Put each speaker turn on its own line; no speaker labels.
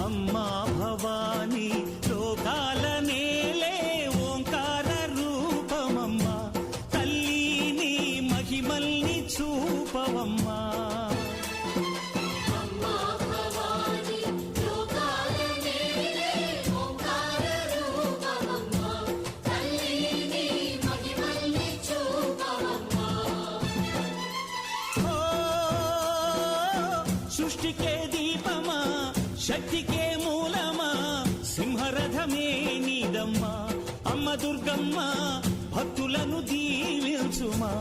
అమ్మా భవానీ లోకాల నేలే ఓంకార రూపమమ్మా తల్లి మహిమల్ని చూపవమ్మా సృష్టికే దీపమా శక్తికే మూలమా సింహరథమే నీదమ్మా అమ్మ దుర్గమ్మ భక్తులను దీవించుమా